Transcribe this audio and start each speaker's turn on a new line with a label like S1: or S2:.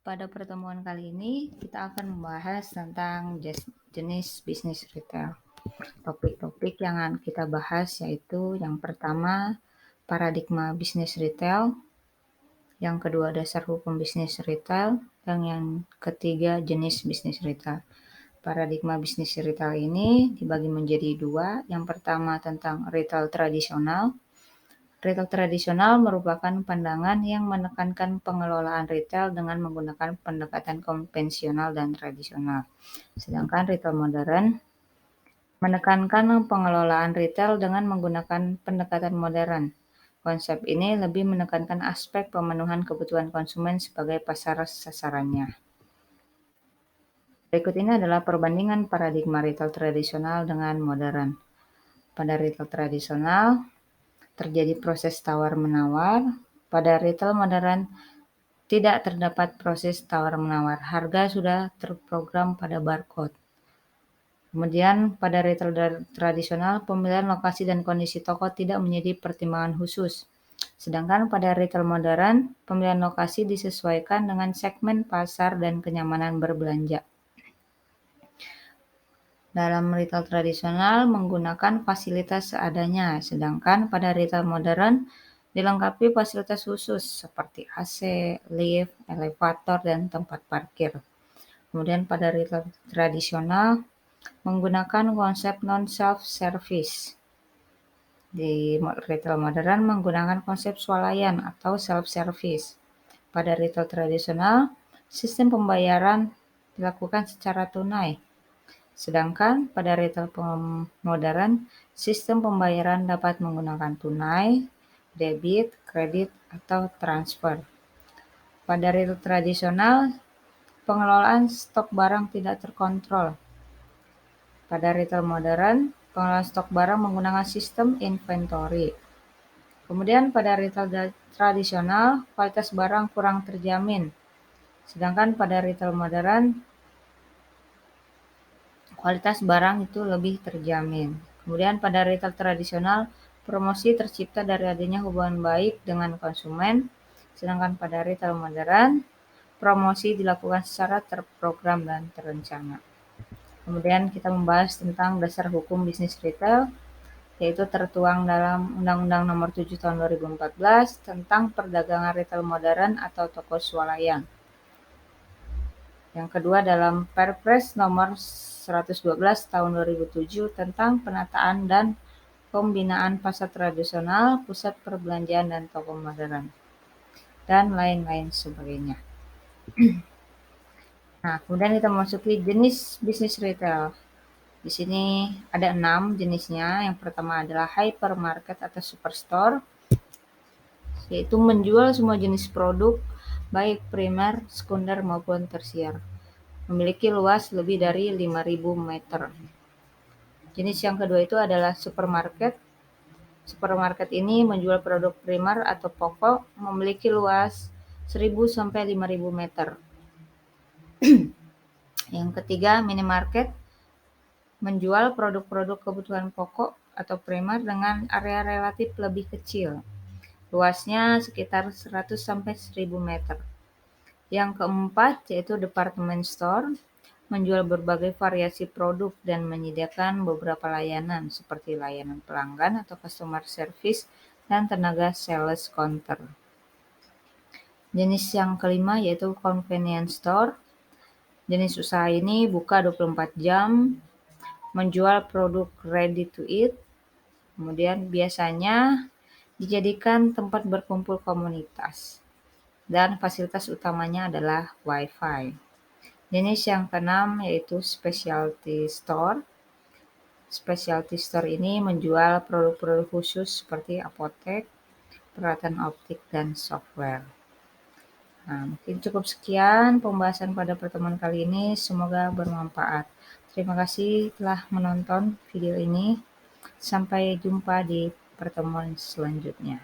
S1: Pada pertemuan kali ini, kita akan membahas tentang jenis bisnis retail. Topik-topik yang akan kita bahas yaitu yang pertama, paradigma bisnis retail, yang kedua, dasar hukum bisnis retail, dan yang ketiga, jenis bisnis retail. Paradigma bisnis retail ini dibagi menjadi dua. Yang pertama tentang retail tradisional. Retail tradisional merupakan pandangan yang menekankan pengelolaan retail dengan menggunakan pendekatan konvensional dan tradisional. Sedangkan retail modern menekankan pengelolaan retail dengan menggunakan pendekatan modern. Konsep ini lebih menekankan aspek pemenuhan kebutuhan konsumen sebagai pasar sasarannya. Berikut ini adalah perbandingan paradigma retail tradisional dengan modern. Pada retail tradisional, terjadi proses tawar-menawar. Pada retail modern, tidak terdapat proses tawar-menawar. Harga sudah terprogram pada barcode. Kemudian pada retail tradisional, pemilihan lokasi dan kondisi toko tidak menjadi pertimbangan khusus. Sedangkan pada retail modern, pemilihan lokasi disesuaikan dengan segmen pasar dan kenyamanan berbelanja. Dalam retail tradisional menggunakan fasilitas seadanya, sedangkan pada retail modern dilengkapi fasilitas khusus seperti AC, lift, elevator, dan tempat parkir. Kemudian pada retail tradisional menggunakan konsep non-self-service. Di retail modern menggunakan konsep swalayan atau self-service. Pada retail tradisional, sistem pembayaran dilakukan secara tunai. Sedangkan pada retail modern, sistem pembayaran dapat menggunakan tunai, debit, kredit, atau transfer. Pada retail tradisional, pengelolaan stok barang tidak terkontrol. Pada retail modern, pengelolaan stok barang menggunakan sistem inventory. Kemudian pada retail tradisional, kualitas barang kurang terjamin. Sedangkan pada retail modern, kualitas barang itu lebih terjamin. Kemudian pada retail tradisional, promosi tercipta dari adanya hubungan baik dengan konsumen. Sedangkan pada retail modern, promosi dilakukan secara terprogram dan terencana. Kemudian kita membahas tentang dasar hukum bisnis retail, yaitu tertuang dalam Undang-Undang Nomor 7 Tahun 2014 tentang perdagangan retail modern atau toko swalayan. Yang kedua dalam Perpres Nomor 112 Tahun 2007 tentang penataan dan pembinaan pasar tradisional, pusat perbelanjaan dan toko modern, dan lain-lain sebagainya. Nah, kemudian kita masuki jenis bisnis retail. Di sini ada 6 jenisnya. Yang pertama adalah hypermarket atau superstore, yaitu menjual semua jenis produk, baik primer, sekunder maupun tersier. Memiliki luas lebih dari 5.000 meter. Jenis yang kedua itu adalah supermarket. Supermarket ini menjual produk primer atau pokok, memiliki luas 1.000 sampai 5.000 meter. Yang ketiga, minimarket menjual produk-produk kebutuhan pokok atau primer dengan area relatif lebih kecil. Luasnya sekitar 100 sampai 1.000 meter. Yang keempat yaitu department store, menjual berbagai variasi produk dan menyediakan beberapa layanan seperti layanan pelanggan atau customer service dan tenaga sales counter. Jenis yang kelima yaitu convenience store. Jenis usaha ini buka 24 jam, menjual produk ready to eat, kemudian biasanya dijadikan tempat berkumpul komunitas, dan fasilitas utamanya adalah Wi-Fi. Jenis yang keenam yaitu specialty store. Specialty store ini menjual produk-produk khusus seperti apotek, peralatan optik, dan software. Nah, mungkin cukup sekian pembahasan pada pertemuan kali ini. Semoga bermanfaat. Terima kasih telah menonton video ini. Sampai jumpa di pertemuan selanjutnya.